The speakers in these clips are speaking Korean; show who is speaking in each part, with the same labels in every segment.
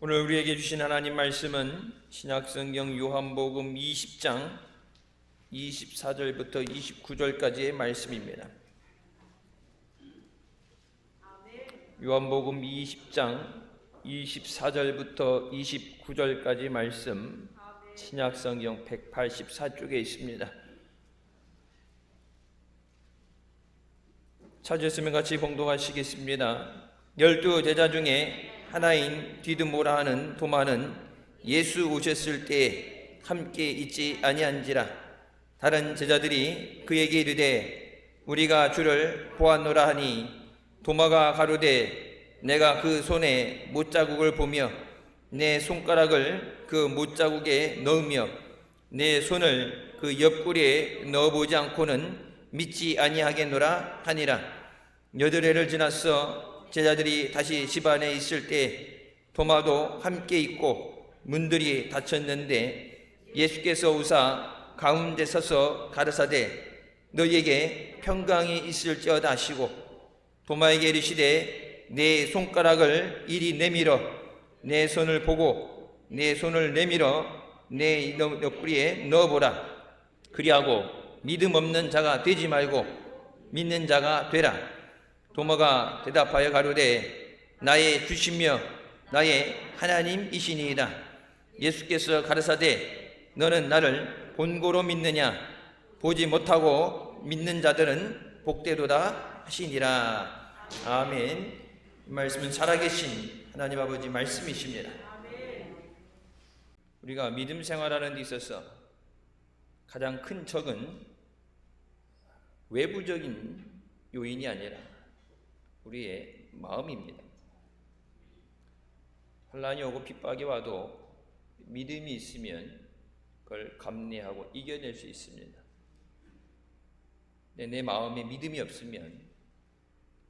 Speaker 1: 오늘 우리에게 주신 하나님 말씀은 신약성경 요한복음 20장 24절부터 29절까지의 말씀입니다. 요한복음 20장 24절부터 29절까지 말씀, 신약성경 184쪽에 있습니다. 찾으시면 같이 봉독하시겠습니다. 12 제자 중에 하나인 디드모라 하는 도마는 예수 오셨을 때에 함께 있지 아니한지라. 다른 제자들이 그에게 이르되 우리가 주를 보았노라 하니, 도마가 가로되 내가 그 손에 못자국을 보며 내 손가락을 그 못자국에 넣으며 내 손을 그 옆구리에 넣어보지 않고는 믿지 아니하겠노라 하니라. 8회를 지났어 제자들이 다시 집 안에 있을 때 도마도 함께 있고 문들이 닫혔는데 예수께서 오사 가운데 서서 가르사대 너희에게 평강이 있을지어다 하시고, 도마에게 이르시되 내 손가락을 이리 내밀어 내 손을 보고 내 손을 내밀어 내 옆구리에 넣어보라. 그리하고 믿음 없는 자가 되지 말고 믿는 자가 되라. 도마가 대답하여 가로되 나의 주시며 나의 하나님이시니이다. 예수께서 가르사대 너는 나를 본고로 믿느냐? 보지 못하고 믿는 자들은 복되도다 하시니라. 아멘. 이 말씀은 살아계신 하나님 아버지 말씀이십니다. 우리가 믿음 생활하는 데 있어서 가장 큰 적은 외부적인 요인이 아니라 우리의 마음입니다. 환난이 오고 핍박이 와도 믿음이 있으면 그걸 감내하고 이겨낼 수 있습니다. 내 마음에 믿음이 없으면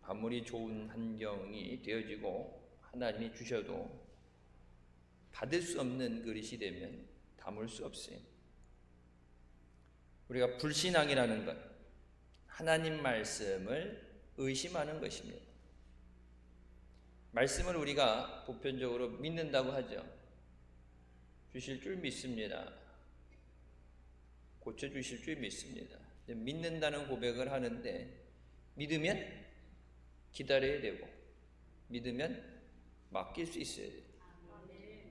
Speaker 1: 아무리 좋은 환경이 되어지고 하나님이 주셔도 받을 수 없는 그릇이 되면 담을 수 없어요. 우리가 불신앙이라는 것, 하나님 말씀을 의심하는 것입니다. 말씀을 우리가 보편적으로 믿는다고 하죠. 주실 줄 믿습니다. 고쳐주실 줄 믿습니다. 믿는다는 고백을 하는데, 믿으면 기다려야 되고 믿으면 맡길 수 있어야 돼요.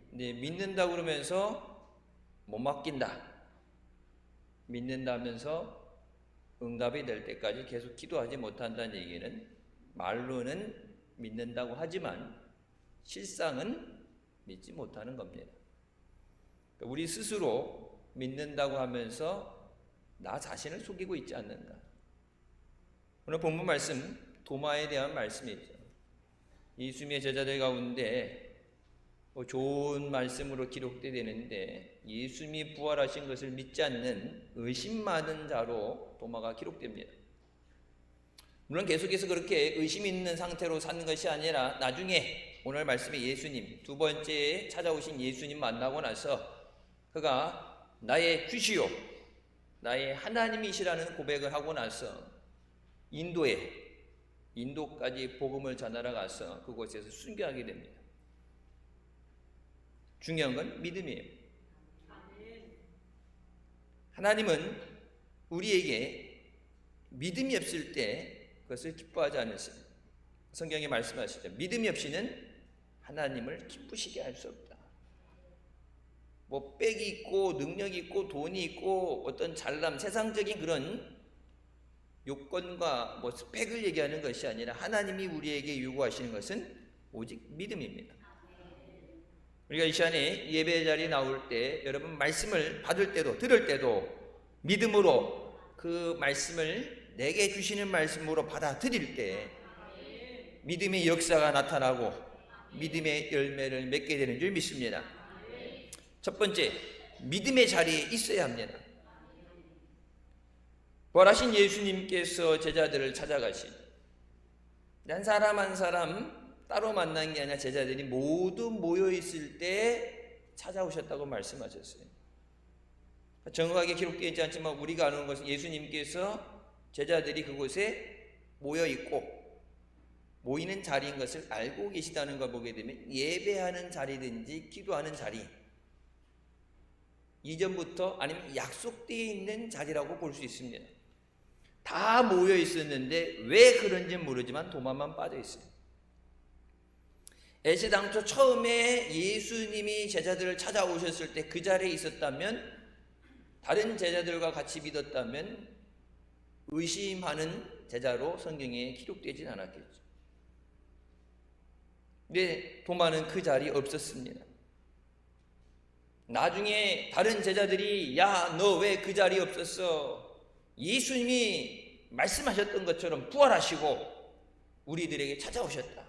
Speaker 1: 근데 믿는다고 그러면서 못 맡긴다, 믿는다면서 응답이 될 때까지 계속 기도하지 못한다는 얘기는 말로는 믿는다고 하지만 실상은 믿지 못하는 겁니다. 우리 스스로 믿는다고 하면서 나 자신을 속이고 있지 않는가. 오늘 본문 말씀, 도마에 대한 말씀이죠. 예수님의 제자들 가운데 좋은 말씀으로 기록되는데 예수님이 부활하신 것을 믿지 않는 의심 많은 자로 도마가 기록됩니다. 물론 계속해서 그렇게 의심 있는 상태로 사는 것이 아니라 나중에 오늘 말씀의 예수님, 두 번째 찾아오신 예수님 만나고 나서 그가 나의 주시오, 나의 하나님이시라는 고백을 하고 나서 인도까지 복음을 전하러 가서 그곳에서 순교하게 됩니다. 중요한 건 믿음이에요. 하나님은 우리에게 믿음이 없을 때 그것을 기뻐하지 않으십니다. 성경에 말씀하시죠. 믿음이 없이는 하나님을 기쁘시게 할 수 없다. 뭐 빽이 있고 능력이 있고 돈이 있고 어떤 잘남, 세상적인 그런 요건과 뭐 스펙을 얘기하는 것이 아니라 하나님이 우리에게 요구하시는 것은 오직 믿음입니다. 우리가 이 시간에 예배 자리에 나올 때 여러분 말씀을 받을 때도 들을 때도 믿음으로 그 말씀을 내게 주시는 말씀으로 받아들일 때 믿음의 역사가 나타나고 믿음의 열매를 맺게 되는 줄 믿습니다. 첫 번째, 믿음의 자리에 있어야 합니다. 부활하신 예수님께서 제자들을 찾아가시죠. 한 사람 한 사람 따로 만난 게 아니라 제자들이 모두 모여있을 때 찾아오셨다고 말씀하셨어요. 정확하게 기록되어 있지 않지만 우리가 아는 것은 예수님께서 제자들이 그곳에 모여있고 모이는 자리인 것을 알고 계시다는 걸 보게 되면 예배하는 자리든지 기도하는 자리, 이전부터 아니면 약속되어 있는 자리라고 볼 수 있습니다. 다 모여 있었는데 왜 그런지 모르지만 도마만 빠져 있어요. 애시당초 처음에 예수님이 제자들을 찾아오셨을 때 그 자리에 있었다면, 다른 제자들과 같이 믿었다면 의심하는 제자로 성경에 기록되진 않았겠죠. 근데 도마는 그 자리에 없었습니다. 나중에 다른 제자들이 야, 너 왜 그 자리에 없었어? 예수님이 말씀하셨던 것처럼 부활하시고 우리들에게 찾아오셨다.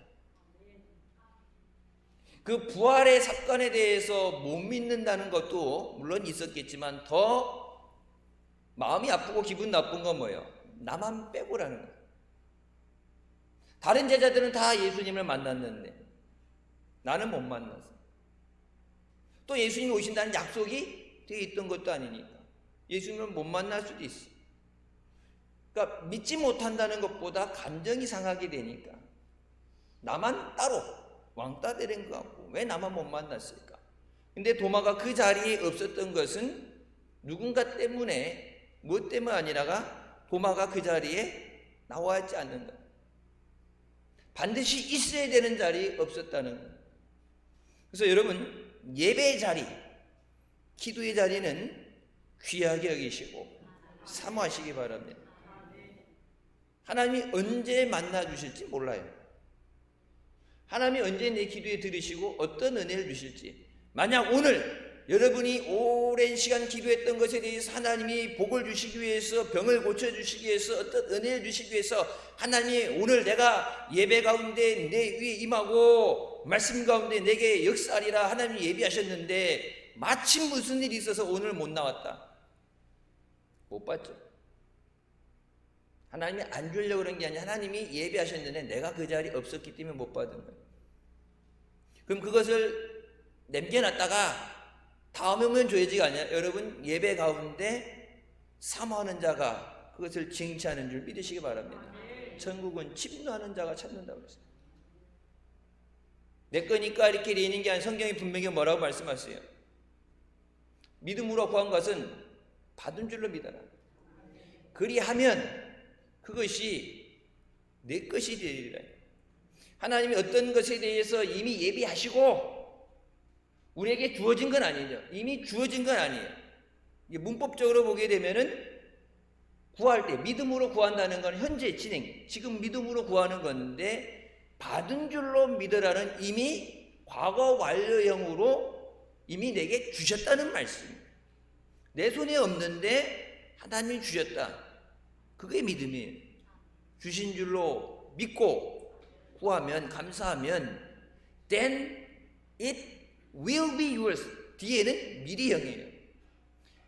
Speaker 1: 그 부활의 사건에 대해서 못 믿는다는 것도 물론 있었겠지만 더 마음이 아프고 기분 나쁜 건 뭐예요? 나만 빼고라는 거예요. 다른 제자들은 다 예수님을 만났는데 나는 못 만났어. 또 예수님이 오신다는 약속이 되어 있던 것도 아니니까 예수님을 못 만날 수도 있어. 그러니까 믿지 못한다는 것보다 감정이 상하게 되니까 나만 따로 왕따 되는 것 같고 왜 나만 못 만났을까? 근데 도마가 그 자리에 없었던 것은 누군가 때문에, 무엇 때문 아니라가 도마가 그 자리에 나와 있지 않는 것, 반드시 있어야 되는 자리에 없었다는 것. 그래서 여러분, 예배의 자리, 기도의 자리는 귀하게 여기시고 사모하시기 바랍니다. 하나님이 언제 만나 주실지 몰라요. 하나님이 언제 내 기도에 들으시고 어떤 은혜를 주실지. 만약 오늘 여러분이 오랜 시간 기도했던 것에 대해서 하나님이 복을 주시기 위해서, 병을 고쳐주시기 위해서, 어떤 은혜를 주시기 위해서 하나님이 오늘 내가 예배 가운데 내 위에 임하고 말씀 가운데 내게 역사하리라 하나님이 예비하셨는데 마침 무슨 일이 있어서 오늘 못 나왔다. 못 봤죠. 하나님이 안 주려고 그런 게 아니라 하나님이 예비하셨는데 내가 그 자리에 없었기 때문에 못 받은 거예요. 그럼 그것을 남겨놨다가 다음에 오면 줘야지가 아니라 여러분 예배 가운데 사모하는 자가 그것을 쟁취하는 줄 믿으시기 바랍니다. 천국은 침노하는 자가 찾는다고 그랬어요. 내 거니까 이렇게 되는 게 아니라 성경이 분명히 뭐라고 말씀하세요? 믿음으로 구한 것은 받은 줄로 믿어라. 그리하면 그것이 내 것이 되리라. 하나님이 어떤 것에 대해서 이미 예비하시고 우리에게 주어진 건 아니죠. 이미 주어진 건 아니에요. 문법적으로 보게 되면은 구할 때 믿음으로 구한다는 건 현재 진행, 지금 믿음으로 구하는 건데 받은 줄로 믿으라는 이미 과거 완료형으로 이미 내게 주셨다는 말씀입니다. 내 손에 없는데 하나님이 주셨다. 그게 믿음이에요. 주신 줄로 믿고 구하면, 감사하면 then it will be yours. 뒤에는 미래형이에요.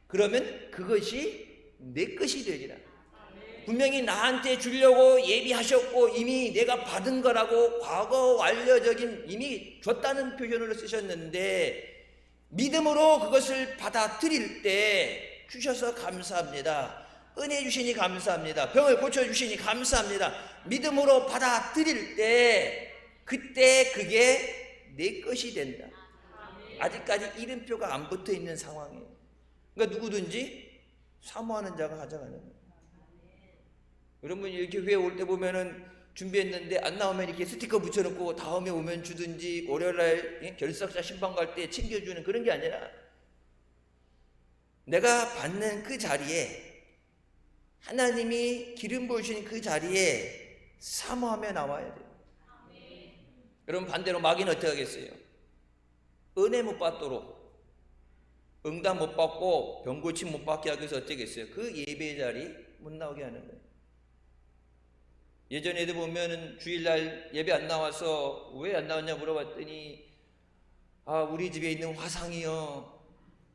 Speaker 1: 그러면 그것이 내 것이 되리라. 분명히 나한테 주려고 예비하셨고 이미 내가 받은 거라고 과거 완료적인 이미 줬다는 표현으로 쓰셨는데 믿음으로 그것을 받아들일 때 주셔서 감사합니다. 은혜 주시니 감사합니다. 병을 고쳐주시니 감사합니다. 믿음으로 받아들일 때 그때 그게 내 것이 된다. 아직까지 이름표가 안 붙어 있는 상황이에요. 그러니까 누구든지 사모하는 자가 가져가는 거예요. 여러분 이렇게 교회 올 때 보면은 준비했는데 안 나오면 이렇게 스티커 붙여놓고 다음에 오면 주든지 월요일날 결석자 신방 갈 때 챙겨주는 그런 게 아니라 내가 받는 그 자리에 하나님이 기름 부으신 그 자리에 사모하며 나와야 돼요. 여러분 반대로 마귀는 어떻게 하겠어요? 은혜 못 받도록 응답 못 받고 병고침 못 받게 하기 위해서 어떻게 했어요? 그 예배 자리 못 나오게 하는 거예요. 예전에도 보면은 주일날 예배 안 나와서 왜 안 나왔냐 물어봤더니 우리 집에 있는 화상이요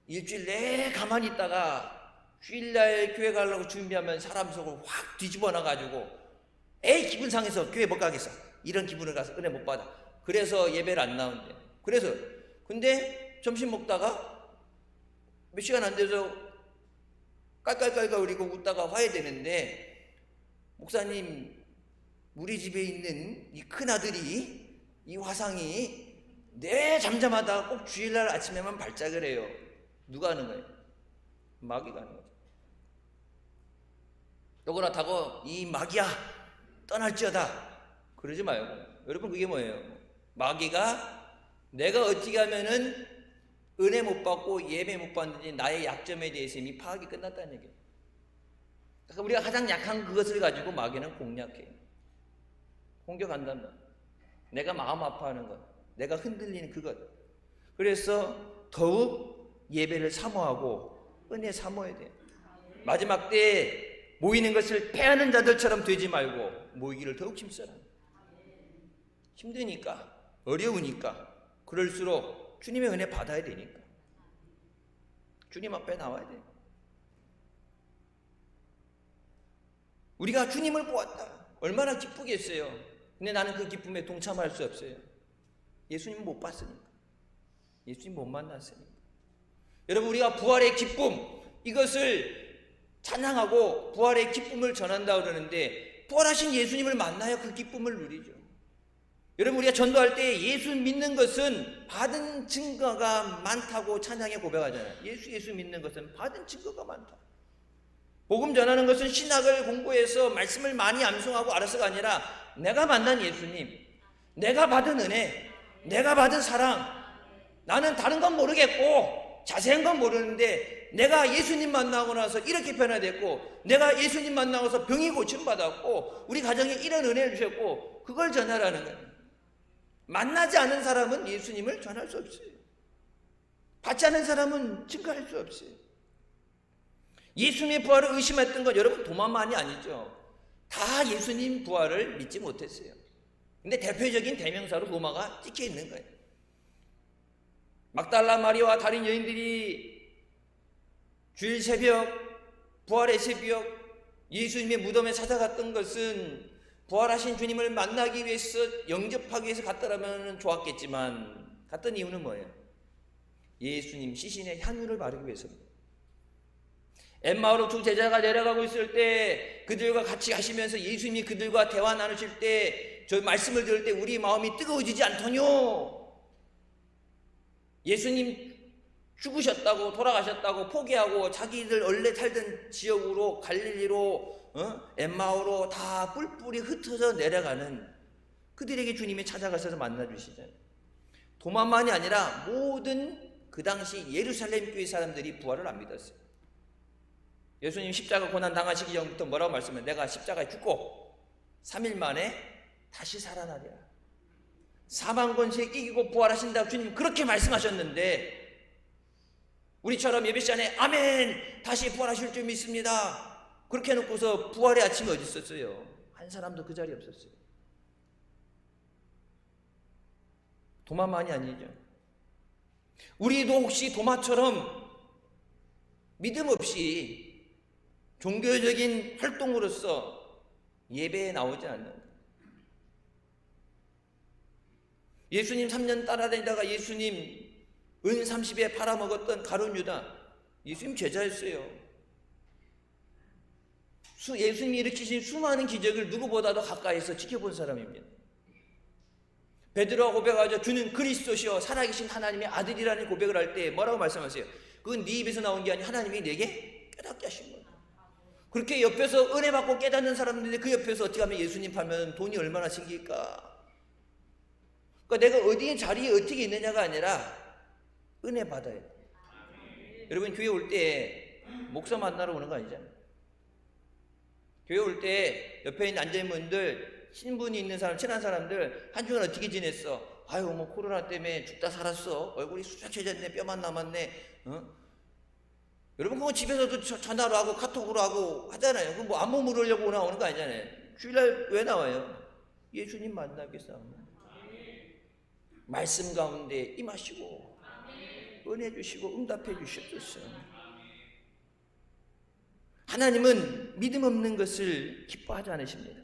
Speaker 1: 일주일 내내 가만히 있다가 주일날 교회 가려고 준비하면 사람 속을 확 뒤집어 놔가지고 에이 기분 상해서 교회 못 가겠어. 이런 기분을 가서 은혜 못 받아. 그래서 예배를 안 나온대. 그래서 근데 점심 먹다가 몇 시간 안 돼서 깔깔깔깔거리고 웃다가 화해되는데 목사님 우리 집에 있는 이 큰아들이, 이 화상이 내 잠잠하다가 꼭 주일날 아침에만 발작을 해요. 누가 하는 거예요? 마귀가 하는 거죠. 또 그렇다고 이 마귀야 떠날지어다 그러지 말고, 여러분 그게 뭐예요? 마귀가 내가 어떻게 하면은 은혜 못 받고 예배 못 받는지 나의 약점에 대해서 이미 파악이 끝났다는 얘기예요. 그러니까 우리가 가장 약한 그것을 가지고 마귀는 공략해요. 공격한단 말이에요. 내가 마음 아파하는 것, 내가 흔들리는 그것. 그래서 더욱 예배를 사모하고 은혜 사모해야 돼요. 마지막 때에 모이는 것을 패하는 자들처럼 되지 말고 모이기를 더욱 힘써라. 힘드니까, 어려우니까, 그럴수록 주님의 은혜 받아야 되니까 주님 앞에 나와야 돼요. 우리가 주님을 보았다, 얼마나 기쁘겠어요. 근데 나는 그 기쁨에 동참할 수 없어요. 예수님 못 봤으니까, 예수님 못 만났으니까. 여러분, 우리가 부활의 기쁨, 이것을 찬양하고 부활의 기쁨을 전한다 그러는데, 부활하신 예수님을 만나야 그 기쁨을 누리죠. 여러분, 우리가 전도할 때 예수 믿는 것은 받은 증거가 많다고 찬양에 고백하잖아요. 예수 믿는 것은 받은 증거가 많다. 복음 전하는 것은 신학을 공부해서 말씀을 많이 암송하고 알아서가 아니라 내가 만난 예수님, 내가 받은 은혜, 내가 받은 사랑. 나는 다른 건 모르겠고 자세한 건 모르는데 내가 예수님 만나고 나서 이렇게 변화됐고, 내가 예수님 만나고서 병이 고침받았고, 우리 가정에 이런 은혜를 주셨고, 그걸 전하라는 거예요. 만나지 않은 사람은 예수님을 전할 수 없어요. 받지 않은 사람은 증거할 수 없어요. 예수님의 부활을 의심했던 건 여러분 도마만이 아니죠. 다 예수님 부활을 믿지 못했어요. 근데 대표적인 대명사로 도마가 찍혀 있는 거예요. 막달라 마리아와 다른 여인들이 주일 새벽, 부활의 새벽 예수님의 무덤에 찾아갔던 것은 부활하신 주님을 만나기 위해서, 영접하기 위해서 갔더라면 좋았겠지만 갔던 이유는 뭐예요? 예수님 시신의 향유를 바르기 위해서입니다. 엠마오로 두 제자가 내려가고 있을 때 그들과 같이 가시면서 예수님이 그들과 대화 나누실 때, 저 말씀을 들을 때 우리 마음이 뜨거워지지 않더뇨. 예수님 죽으셨다고, 돌아가셨다고 포기하고 자기들 원래 살던 지역으로, 갈릴리로, 엠마오로 다 뿔뿔이 흩어져 내려가는 그들에게 주님이 찾아가셔서 만나주시잖아요. 도마만이 아니라 모든 그 당시 예루살렘 교회 사람들이 부활을 안 믿었어요. 예수님 십자가 고난 당하시기 전부터 뭐라고 말씀해요? 내가 십자가에 죽고 3일 만에 다시 살아나리라. 사망 권세 이기고 부활하신다고 주님 그렇게 말씀하셨는데, 우리처럼 예배 시간에 아멘 다시 부활하실 줄 믿습니다 그렇게 해놓고서 부활의 아침이 어디 있었어요? 한 사람도 그 자리에 없었어요. 도마만이 아니죠. 우리도 혹시 도마처럼 믿음 없이 종교적인 활동으로서 예배에 나오지 않는 거예요. 예수님 3년 따라다니다가 예수님 은 30에 팔아먹었던 가룟 유다, 예수님 제자였어요. 예수님이 일으키신 수많은 기적을 누구보다도 가까이서 지켜본 사람입니다. 베드로가 고백하죠. 주는 그리스도시요 살아계신 하나님의 아들이라는 고백을 할 때 뭐라고 말씀하세요? 그건 네 입에서 나온 게 아니라 하나님이 내게 깨닫게 하신 거예요. 그렇게 옆에서 은혜 받고 깨닫는 사람들인데 그 옆에서 어떻게 하면 예수님 하면 돈이 얼마나 생길까? 그러니까 내가 어디에 자리에 어떻게 있느냐가 아니라 은혜 받아야 돼. 여러분 교회 올 때 목사 만나러 오는 거 아니잖아요. 교회 올 때 옆에 있는 앉아있는 분들, 신분이 있는 사람, 친한 사람들 한 주간 어떻게 지냈어? 아유 뭐 코로나 때문에 죽다 살았어. 얼굴이 수척해졌네. 뼈만 남았네. 여러분 그거 집에서도 전화로 하고 카톡으로 하고 하잖아요. 그거 뭐 안부 물으려고 나오는 거 아니잖아요. 주일날 왜 나와요? 예수님 만나기 위해서. 말씀 가운데 임하시고 은혜 주시고 응답해 주셨어요. 하나님은 믿음 없는 것을 기뻐하지 않으십니다.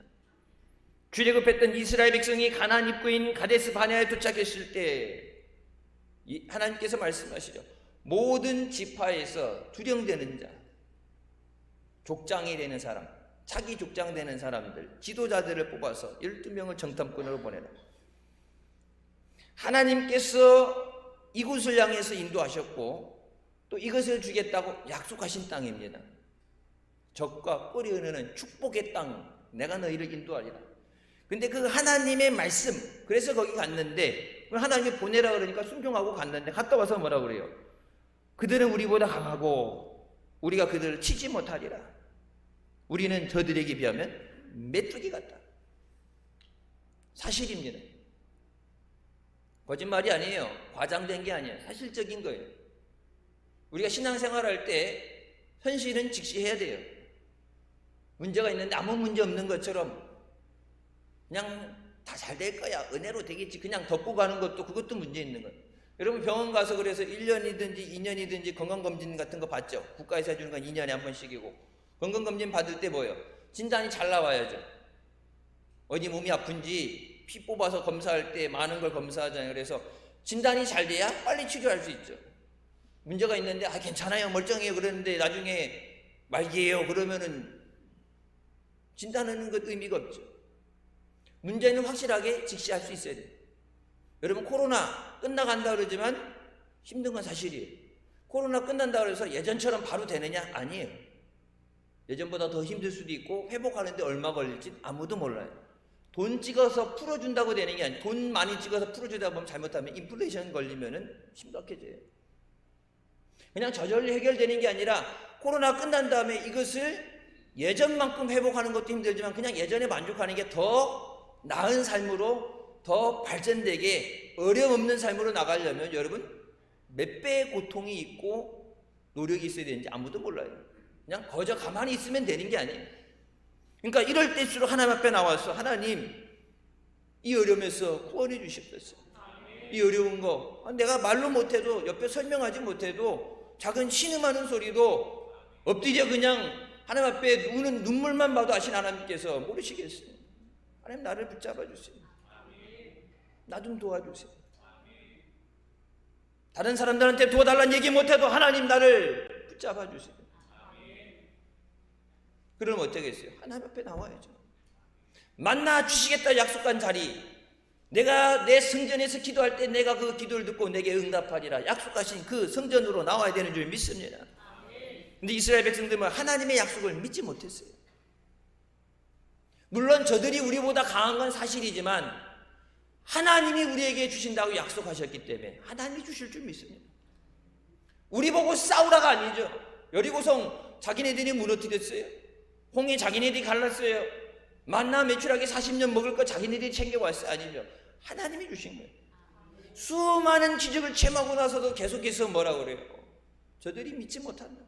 Speaker 1: 출애굽했던 이스라엘 백성이 가나안 입구인 가데스 바네아에 도착했을 때 하나님께서 말씀하시죠. 모든 지파에서 두령되는 자, 족장이 되는 사람, 자기 족장되는 사람들, 지도자들을 뽑아서 12명을 정탐꾼으로 보내라. 하나님께서 이곳을 향해서 인도하셨고 또 이것을 주겠다고 약속하신 땅입니다. 적과 꿀이 흐르는 축복의 땅, 내가 너희를 인도하리라. 근데 그 하나님의 말씀, 그래서 거기 갔는데 하나님이 보내라 그러니까 순종하고 갔는데 갔다 와서 뭐라 그래요? 그들은 우리보다 강하고 우리가 그들을 치지 못하리라. 우리는 저들에게 비하면 메뚜기 같다. 사실입니다. 거짓말이 아니에요. 과장된 게 아니에요. 사실적인 거예요. 우리가 신앙생활할 때 현실은 직시해야 돼요. 문제가 있는데 아무 문제 없는 것처럼 그냥 다 잘 될 거야, 은혜로 되겠지, 그냥 덮고 가는 것도 그것도 문제 있는 거예요. 여러분 병원 가서 그래서 1년이든지 2년이든지 건강검진 같은 거 받죠. 국가에서 해주는 건 2년에 한 번씩이고, 건강검진 받을 때 뭐예요? 진단이 잘 나와야죠. 어디 몸이 아픈지 피 뽑아서 검사할 때 많은 걸 검사하잖아요. 그래서 진단이 잘 돼야 빨리 치료할 수 있죠. 문제가 있는데 괜찮아요, 멀쩡해요 그러는데 나중에 말기예요 그러면은 진단하는 것 의미가 없죠. 문제는 확실하게 직시할 수 있어야 돼요. 여러분 코로나 끝나간다 그러지만 힘든 건 사실이에요. 코로나 끝난다 그래서 예전처럼 바로 되느냐? 아니에요. 예전보다 더 힘들 수도 있고 회복하는데 얼마 걸릴지 아무도 몰라요. 돈 찍어서 풀어준다고 되는 게 아니에요. 돈 많이 찍어서 풀어주다 보면 잘못하면 인플레이션 걸리면은 심각해져요. 그냥 저절로 해결되는 게 아니라 코로나 끝난 다음에 이것을 예전만큼 회복하는 것도 힘들지만 그냥 예전에 만족하는 게 더 나은 삶으로 더 발전되게 어려움 없는 삶으로 나가려면 여러분 몇 배의 고통이 있고 노력이 있어야 되는지 아무도 몰라요. 그냥 거저 가만히 있으면 되는 게 아니에요. 그러니까 이럴 때일수록 하나님 앞에 나와서 하나님 이 어려움에서 구원해 주십시오. 이 어려운 거 내가 말로 못해도 옆에 설명하지 못해도 작은 신음하는 소리도 엎드려 그냥 하나님 앞에 우는 눈물만 봐도 아신 하나님께서 모르시겠어요. 하나님 나를 붙잡아 주세요. 나 좀 도와주세요. 다른 사람들한테 도와달라는 얘기 못해도 하나님 나를 붙잡아 주세요. 그럼 어떻겠어요? 하나님 앞에 나와야죠. 만나 주시겠다 약속한 자리, 내가 내 성전에서 기도할 때 내가 그 기도를 듣고 내게 응답하리라 약속하신 그 성전으로 나와야 되는 줄 믿습니다. 근데 이스라엘 백성들은 하나님의 약속을 믿지 못했어요. 물론 저들이 우리보다 강한 건 사실이지만 하나님이 우리에게 주신다고 약속하셨기 때문에 하나님이 주실 줄 믿습니다. 우리 보고 싸우라가 아니죠. 여리고성 자기네들이 무너뜨렸어요. 홍해 자기네들이 갈랐어요. 만나 매출하게 40년 먹을 거 자기네들이 챙겨왔어요. 아니죠. 하나님이 주신 거예요. 수많은 기적을 체험하고 나서도 계속해서 뭐라고 그래요? 저들이 믿지 못한다.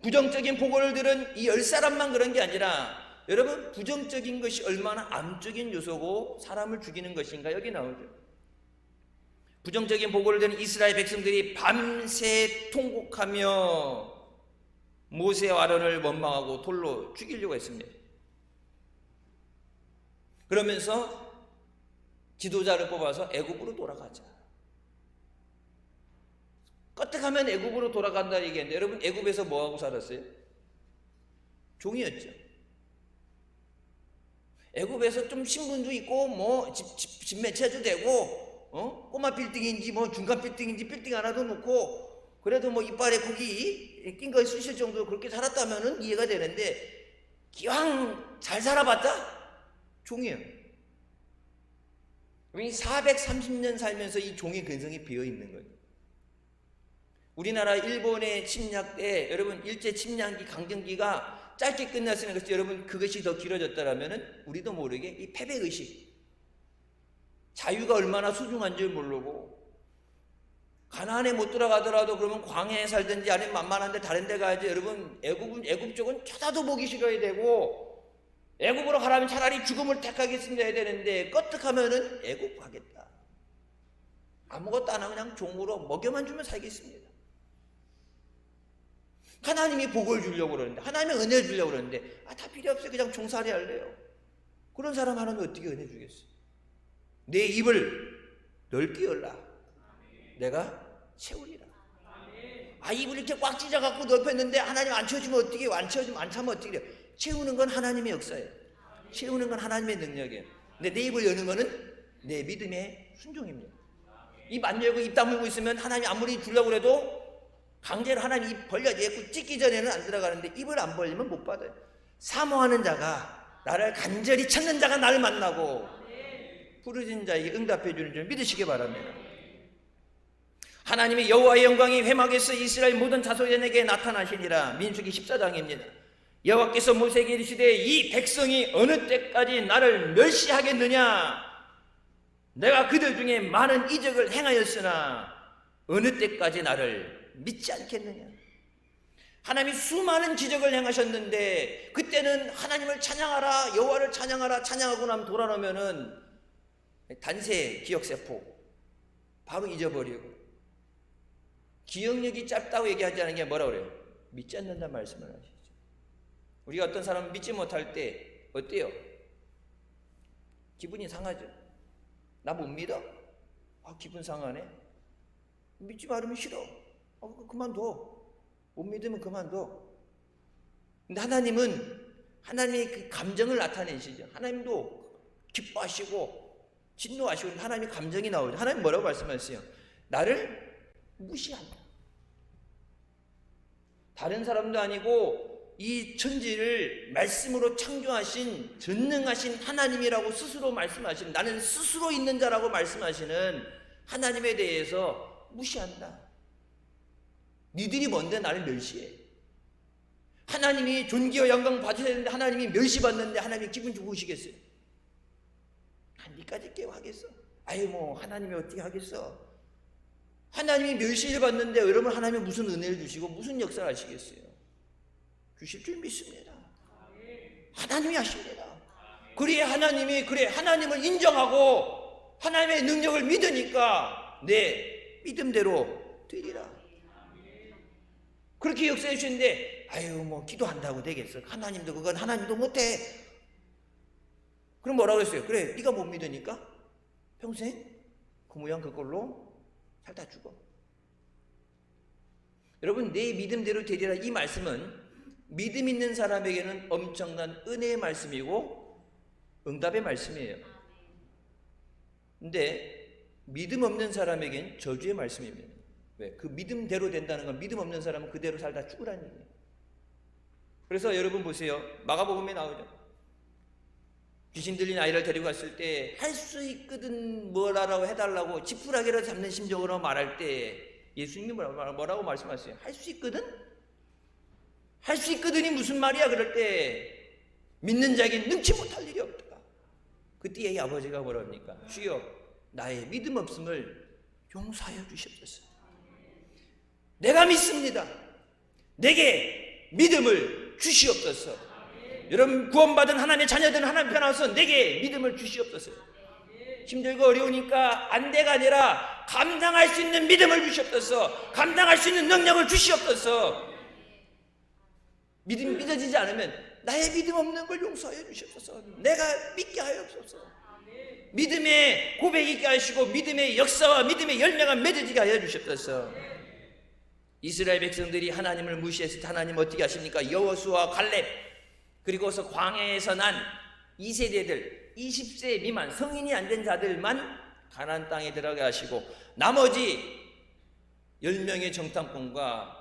Speaker 1: 부정적인 보고를 들은 이 10사람만 그런 게 아니라 여러분 부정적인 것이 얼마나 암적인 요소고 사람을 죽이는 것인가 여기 나오죠. 부정적인 보고를 들은 이스라엘 백성들이 밤새 통곡하며 모세와 아론을 원망하고 돌로 죽이려고 했습니다. 그러면서 지도자를 뽑아서 애굽으로 돌아가자. 까뜩하면 애굽으로 돌아간다 얘기했는데 여러분 애굽에서 뭐하고 살았어요? 종이었죠. 애굽에서 좀 신분도 있고 뭐 집 매체도 되고 꼬마 빌딩인지 뭐 중간 빌딩인지 빌딩 하나도 놓고 그래도 뭐 이빨에 고기 낀 거 쓰실 정도로 그렇게 살았다면은 이해가 되는데 기왕 잘 살아봤자 종이에요. 430년 살면서 이 종의 근성이 비어 있는 거예요. 우리나라 일본의 침략 때 여러분 일제 침략기 강점기가 짧게 끝났으면 그렇지 여러분 그것이 더 길어졌다라면은 우리도 모르게 이 패배의식, 자유가 얼마나 소중한 줄 모르고 가나안에 못 들어가더라도 그러면 광야에 살든지 아니면 만만한 데 다른 데 가야지. 여러분 애굽 쪽은 쳐다도 보기 싫어야 되고 애굽으로 가라면 차라리 죽음을 택하겠습니다 해야 되는데 껐득하면은 애굽 가겠다. 아무것도 안 하고 그냥 종으로 먹여만 주면 살겠습니다. 하나님이 복을 주려고 그러는데 하나님이 은혜를 주려고 그러는데 다 필요 없어요. 그냥 종살이 할래요. 그런 사람 하나님이 어떻게 은혜 주겠어요? 내 입을 넓게 열라. 내가 채우리라. 입을 이렇게 꽉 찢어갖고 넓혔는데 하나님 안 채워주면 어떻게 해요? 안 채워주면 안 차면 어떻게 해요? 채우는 건 하나님의 역사예요. 채우는 건 하나님의 능력이에요. 근데 내 입을 여는 거는 내 믿음의 순종입니다. 입 안 열고 입 다물고 있으면 하나님이 아무리 주려고 해도 강제로 하나님 입 벌려지고 찢기 전에는 안 들어가는데 입을 안 벌리면 못 받아요. 사모하는 자가, 나를 간절히 찾는 자가 나를 만나고 부르짖는 자에게 응답해 주는 줄 믿으시기 바랍니다. 하나님의 여호와의 영광이 회막에서 이스라엘 모든 자손에게 나타나시니라. 민수기 14장입니다. 여호와께서 모세에게 이르시되 이 백성이 어느 때까지 나를 멸시하겠느냐? 내가 그들 중에 많은 이적을 행하였으나 어느 때까지 나를 믿지 않겠느냐? 하나님이 수많은 기적을 행하셨는데 그때는 하나님을 찬양하라, 여호와를 찬양하라, 찬양하고 나면 돌아오면은 단세 기억세포 바로 잊어버리고, 기억력이 짧다고 얘기하지 않은 게 뭐라고 그래요? 믿지 않는다는 말씀을 하시죠. 우리가 어떤 사람을 믿지 못할 때 어때요? 기분이 상하죠. 나 못 믿어? 기분 상하네. 믿지 말으면 싫어. 그만둬. 못 믿으면 그만둬. 근데 하나님은 하나님의 그 감정을 나타내시죠. 하나님도 기뻐하시고 진노하시고 하나님의 감정이 나오죠. 하나님 뭐라고 말씀하세요? 나를 무시한다. 다른 사람도 아니고 이 천지를 말씀으로 창조하신 전능하신 하나님이라고 스스로 말씀하시는, 나는 스스로 있는 자라고 말씀하시는 하나님에 대해서 무시한다. 니들이 뭔데 나를 멸시해? 하나님이 존귀와 영광 받으셔야 되는데 하나님이 멸시받는데 하나님이 기분 좋으시겠어요? 니까지 깨워하겠어? 하나님이 어떻게 하겠어? 하나님이 멸시를 받는데 여러분 하나님이 무슨 은혜를 주시고 무슨 역사를 하시겠어요? 주실 줄 믿습니다. 하나님이 하십니다. 하나님을 인정하고 하나님의 능력을 믿으니까 내 믿음대로 되리라. 그렇게 역사해 주시는데 기도한다고 되겠어? 하나님도 그건 하나님도 못해. 그럼 뭐라고 했어요? 그래, 네가 못 믿으니까 평생 그 모양 그걸로 살다 죽어. 여러분, 내 믿음대로 되리라, 이 말씀은 믿음 있는 사람에게는 엄청난 은혜의 말씀이고 응답의 말씀이에요. 근데 믿음 없는 사람에게는 저주의 말씀입니다. 왜? 그 믿음대로 된다는 건 믿음 없는 사람은 그대로 살다 죽으라는 얘기예요. 그래서 여러분 보세요. 마가복음에 나오죠. 귀신 들린 아이를 데리고 갔을 때 할 수 있거든 뭐라고 해달라고 지푸라기로 잡는 심정으로 말할 때 예수님이 뭐라고 말씀하세요? 할 수 있거든? 할 수 있거든이 무슨 말이야? 그럴 때 믿는 자에게 능치 못할 일이 없다. 그때 아버지가 뭐라 합니까? 주여, 나의 믿음 없음을 용서하여 주시옵소서. 내가 믿습니다. 내게 믿음을 주시옵소서. 여러분, 구원받은 하나님의 자녀들은 하나님 편 와서 내게 믿음을 주시옵소서. 힘들고 어려우니까 안 돼가 아니라 감당할 수 있는 믿음을 주시옵소서. 감당할 수 있는 능력을 주시옵소서. 믿음이 믿어지지 않으면 나의 믿음 없는 걸 용서하여 주시옵소서. 내가 믿게 하옵소서. 믿음의 고백이 있게 하시고 믿음의 역사와 믿음의 열매가 맺어지게 하여 주시옵소서. 이스라엘 백성들이 하나님을 무시했을 때 하나님 어떻게 하십니까? 여호수아와 갈렙, 그리고서 광야에서 난 2세대들 20세 미만 성인이 안 된 자들만 가나안 땅에 들어가게 하시고 나머지 10명의 정탐꾼과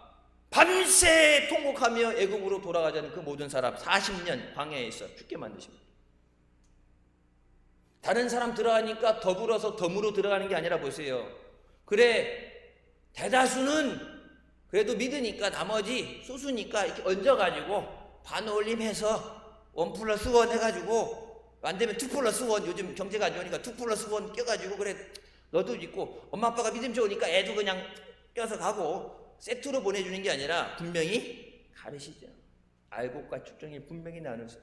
Speaker 1: 밤새 통곡하며 애굽으로 돌아가자는 그 모든 사람 40년 광야에 있어 죽게 만드십니다. 다른 사람 들어가니까 더불어서 덤으로 들어가는 게 아니라 보세요. 그래, 대다수는 그래도 믿으니까 나머지 소수니까 이렇게 얹어가지고 반올림해서 1+1 해가지고 안 되면 2+1, 요즘 경제가 안 좋으니까 2+1 껴가지고 그래 너도 있고 엄마 아빠가 믿음 좋으니까 애도 그냥 껴서 가고 세트로 보내주는 게 아니라 분명히 가르치죠. 알곡과 축정이 분명히 나누서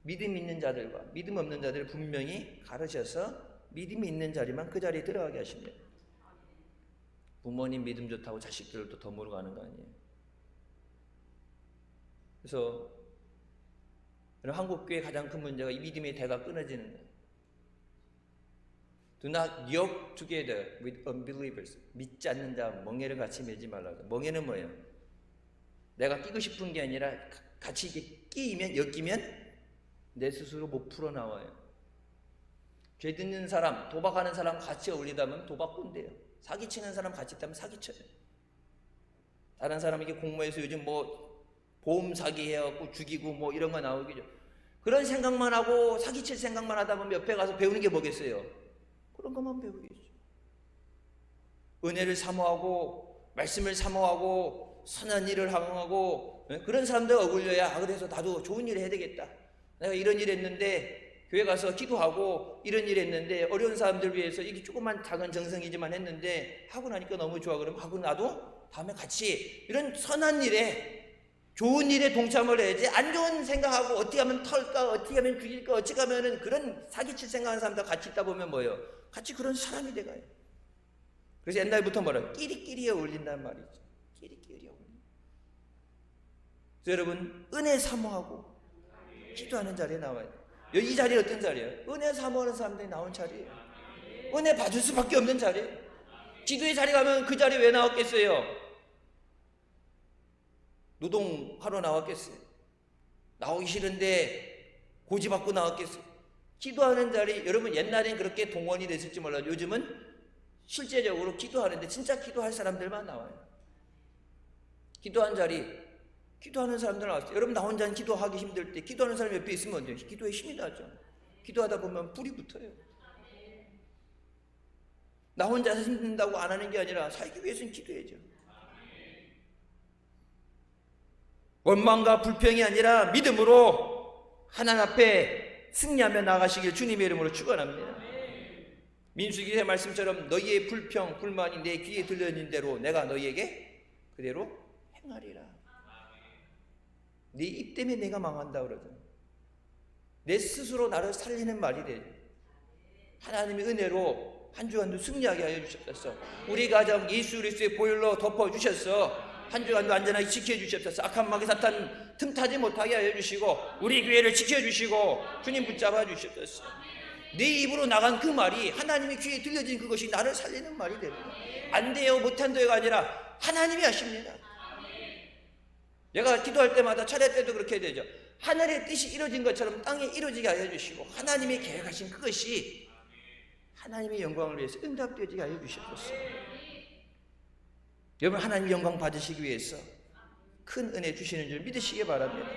Speaker 1: 믿음 있는 자들과 믿음 없는 자들을 분명히 가르쳐서 믿음이 있는 자리만 그 자리에 들어가게 하십니다. 부모님 믿음 좋다고 자식들을 또 덤으로 가는 거 아니에요. 그래서 한국교회의 가장 큰 문제가 이 믿음의 대가 끊어지는 거예요. Do not yoke together with unbelievers. 믿지 않는 자 멍에를 같이 매지 말라. 멍에는 뭐예요? 내가 끼고 싶은 게 아니라 같이 끼면 엮이면 내 스스로 못 풀어나와요. 죄 짓는 사람, 도박하는 사람 같이 어울리다면 도박꾼돼요. 사기치는 사람 같이 있다면 사기쳐요. 다른 사람에게 공모해서 요즘 뭐 보험 사기 해갖고 죽이고 뭐 이런 거 나오겠죠. 그런 생각만 하고 사기칠 생각만 하다 보면 옆에 가서 배우는 게 뭐겠어요? 그런 것만 배우겠죠. 은혜를 사모하고 말씀을 사모하고 선한 일을 항하고 그런 사람들 어울려야 그래서 나도 좋은 일을 해야 되겠다. 내가 이런 일 했는데 교회 가서 기도하고 이런 일 했는데 어려운 사람들 위해서 이게 조그만 작은 정성이지만 했는데 하고 나니까 너무 좋아. 그럼 하고 나도 다음에 같이 이런 선한 일에 좋은 일에 동참을 해야지. 안 좋은 생각하고 어떻게 하면 털까 어떻게 하면 죽일까 어떻게 하면은 그런 사기칠 생각하는 사람들 같이 있다 보면 뭐예요? 같이 그런 사람이 돼가요. 그래서 옛날부터 뭐라 끼리끼리에 어울린단 말이죠. 끼리끼리에 어울린다. 그래서 여러분 은혜 사모하고 기도하는 자리에 나와요. 이 자리 어떤 자리예요? 은혜 사모하는 사람들이 나온 자리예요. 은혜 받을 수밖에 없는 자리예요. 기도의 자리 가면 그 자리 왜 나왔겠어요? 노동하러 나왔겠어요? 나오기 싫은데 고지받고 나왔겠어요? 기도하는 자리, 여러분 옛날엔 그렇게 동원이 됐을지 몰라도 요즘은 실제적으로 기도하는데 진짜 기도할 사람들만 나와요. 기도한 자리, 기도하는 사람들 나왔어요. 여러분 나 혼자 기도하기 힘들 때 기도하는 사람 옆에 있으면 어때요? 기도에 힘이 나죠. 기도하다 보면 불이 붙어요. 나 혼자서 힘든다고 안 하는 게 아니라 살기 위해서는 기도해야죠. 원망과 불평이 아니라 믿음으로 하나님 앞에 승리하며 나가시길 주님의 이름으로 축원합니다. 민수기의 말씀처럼 너희의 불평, 불만이 내 귀에 들려진 대로 내가 너희에게 그대로 행하리라. 네 입 때문에 내가 망한다 그러잖아. 내 스스로 나를 살리는 말이 되죠. 하나님의 은혜로 한 주간도 승리하게 하여 주셨어. 우리 가정 예수 그리스도의 보혈로 덮어 주셨어. 한 주간도 안전하게 지켜주셨소서. 악한 마귀 사탄 틈타지 못하게 하여 주시고 우리 교회를 지켜주시고 주님 붙잡아 주셨소서. 네 입으로 나간 그 말이 하나님의 귀에 들려진 그것이 나를 살리는 말이 됩니다. 안 돼요 못한다요가 아니라 하나님이 하십니다. 내가 기도할 때마다 차례 때도 그렇게 되죠. 하늘의 뜻이 이루어진 것처럼 땅에 이루어지게 하여 주시고 하나님이 계획하신 그것이 하나님의 영광을 위해서 응답되게 하여 주셨소서. 여러분 하나님 영광 받으시기 위해서 큰 은혜 주시는 줄 믿으시기 바랍니다.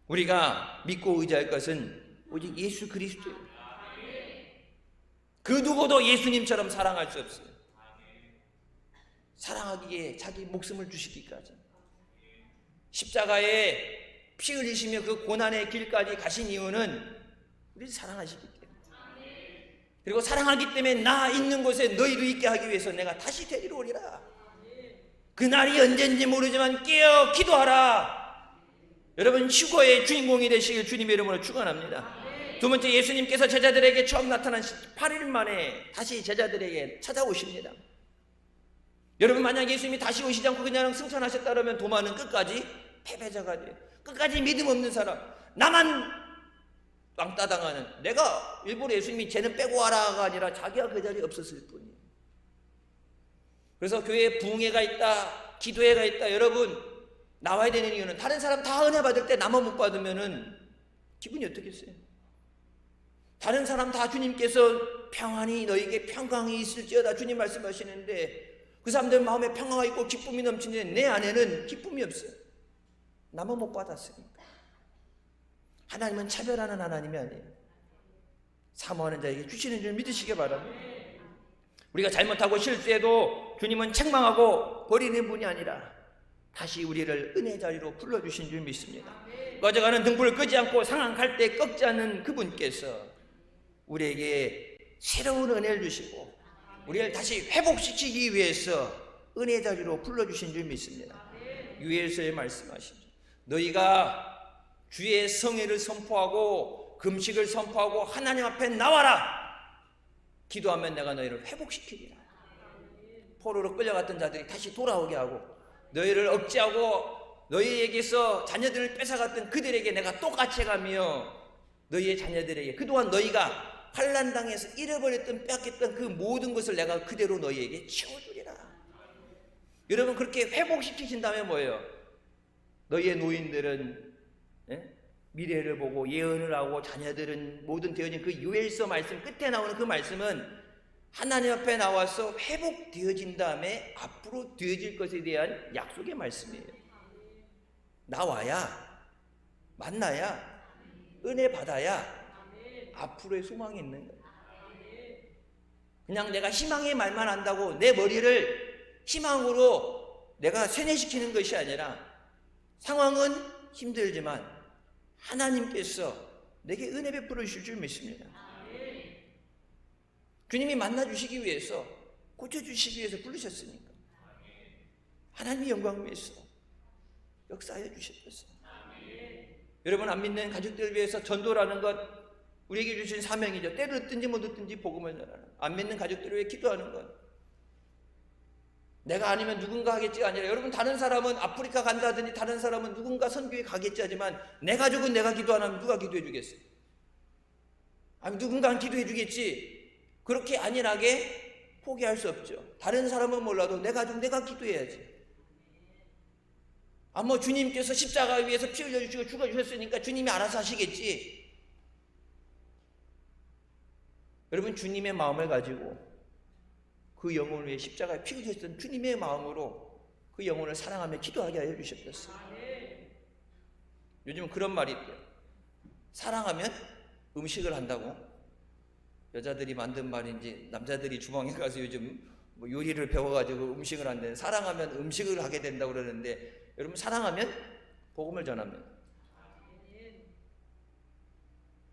Speaker 1: 우리가 믿고 의지할 것은 오직 예수 그리스도예요. 그 누구도 예수님처럼 사랑할 수 없어요. 사랑하기에 자기 목숨을 주시기까지 십자가에 피 흘리시며 그 고난의 길까지 가신 이유는 우리를 사랑하시기 때문에, 그리고 사랑하기 때문에 나 있는 곳에 너희도 있게 하기 위해서 내가 다시 데리러 오리라. 그날이 언젠지 모르지만 깨어 기도하라. 여러분 휴거의 주인공이 되시길 주님의 이름으로 축원합니다. 두 번째, 예수님께서 제자들에게 처음 나타난 8일 만에 다시 제자들에게 찾아오십니다. 여러분 만약 예수님이 다시 오시지 않고 그냥 승천하셨다 그러면 도마는 끝까지 패배자가 돼요. 끝까지 믿음 없는 사람, 나만 왕따 당하는, 내가 일부러 예수님이 쟤는 빼고 와라가 아니라 자기가 그 자리에 없었을 뿐이에요. 그래서 교회에 부흥회가 있다, 기도회가 있다, 여러분 나와야 되는 이유는 다른 사람 다 은혜 받을 때 나만 못 받으면은 기분이 어떻겠어요? 다른 사람 다 주님께서 평안히 너에게 평강이 있을지어다 주님 말씀하시는데 그 사람들 마음에 평화가 있고 기쁨이 넘치는데 내 안에는 기쁨이 없어요. 나만 못 받았으니까. 하나님은 차별하는 하나님이 아니에요. 사모하는 자에게 주시는 줄 믿으시기 바랍니다. 우리가 잘못하고 실수해도 주님은 책망하고 버리는 분이 아니라 다시 우리를 은혜 자리로 불러주신 줄 믿습니다. 꺼져가는 등불을 끄지 않고 상한 갈대 꺾지 않는 그분께서 우리에게 새로운 은혜를 주시고 우리를 다시 회복시키기 위해서 은혜 자리로 불러주신 줄 믿습니다. 유엘서에 말씀하시죠. 너희가 주의 성회를 선포하고 금식을 선포하고 하나님 앞에 나와라. 기도하면 내가 너희를 회복시키리라. 포로로 끌려갔던 자들이 다시 돌아오게 하고 너희를 억제하고 너희에게서 자녀들을 뺏어갔던 그들에게 내가 똑같이 가며 너희의 자녀들에게 그동안 너희가 환난 당해서 잃어버렸던 빼앗겼던 그 모든 것을 내가 그대로 너희에게 채워주리라. 여러분, 그렇게 회복시키신 다음에 뭐예요? 너희의 노인들은 미래를 보고 예언을 하고 자녀들은 모든 되어진 그 요엘서 말씀 끝에 나오는 그 말씀은 하나님 앞에 나와서 회복되어진 다음에 앞으로 되어질 것에 대한 약속의 말씀이에요. 나와야, 만나야, 은혜 받아야 앞으로의 소망이 있는 거예요. 그냥 내가 희망의 말만 한다고 내 머리를 희망으로 내가 세뇌시키는 것이 아니라 상황은 힘들지만 하나님께서 내게 은혜 베풀어 주실 줄 믿습니다. 주님이 만나주시기 위해서, 고쳐주시기 위해서 부르셨으니까 하나님의 영광을 위해서 역사하여 주셨어요. 여러분, 안 믿는 가족들을 위해서 전도라는 것 우리에게 주신 사명이죠. 때를 듣든지 못 듣든지 복음을 전하는, 안 믿는 가족들을 위해 기도하는 것, 내가 아니면 누군가 하겠지가 아니라, 여러분, 다른 사람은 아프리카 간다든지 다른 사람은 누군가 선교에 가겠지 하지만 내 가족은 내가 기도 안 하면 누가 기도해 주겠어요? 아니, 누군가는 기도해 주겠지. 그렇게 안일하게 포기할 수 없죠. 다른 사람은 몰라도 내 가족 내가 기도해야지. 뭐 주님께서 십자가 위에서 피 흘려주시고 죽어주셨으니까 주님이 알아서 하시겠지. 여러분, 주님의 마음을 가지고 그 영혼을 위해 십자가에 피 흘리셨던 주님의 마음으로 그 영혼을 사랑하며 기도하게 하여 주셨어요. 요즘은 그런 말이 있대요. 사랑하면 음식을 한다고. 여자들이 만든 말인지 남자들이 주방에 가서 요즘 뭐 요리를 배워가지고 음식을 한다는, 사랑하면 음식을 하게 된다고 그러는데, 여러분, 사랑하면 복음을 전하면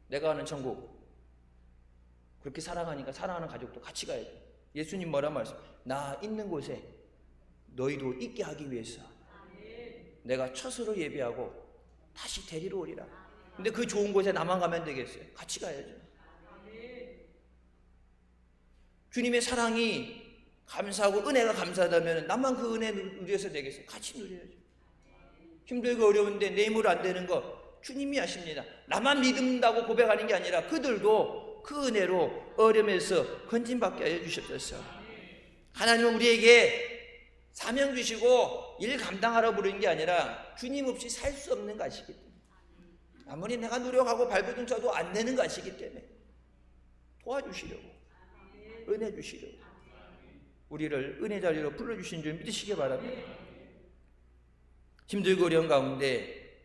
Speaker 1: 내가 아는 천국, 그렇게 사랑하니까 사랑하는 가족도 같이 가야죠. 예수님 뭐라 말씀? 나 있는 곳에 너희도 있게 하기 위해서 내가 처소로 예비하고 다시 데리러 오리라. 근데 그 좋은 곳에 나만 가면 되겠어요? 같이 가야죠. 주님의 사랑이 감사하고 은혜가 감사하다면 나만 그 은혜 누려서 되겠어요? 같이 누려야죠. 힘들고 어려운데 내 힘으로 안 되는 거 주님이 아십니다. 나만 믿는다고 고백하는 게 아니라 그들도 그 은혜로 어려움에서 건진받게 하여 주셨어요. 하나님은 우리에게 사명 주시고 일 감당하러 부르는 게 아니라 주님 없이 살 수 없는 것이기 때문에, 아무리 내가 노력하고 발버둥 쳐도 안 되는 것이기 때문에 도와주시려고, 은혜 주시려고 우리를 은혜 자리로 불러주신 줄 믿으시기 바랍니다. 힘들고 어려운 가운데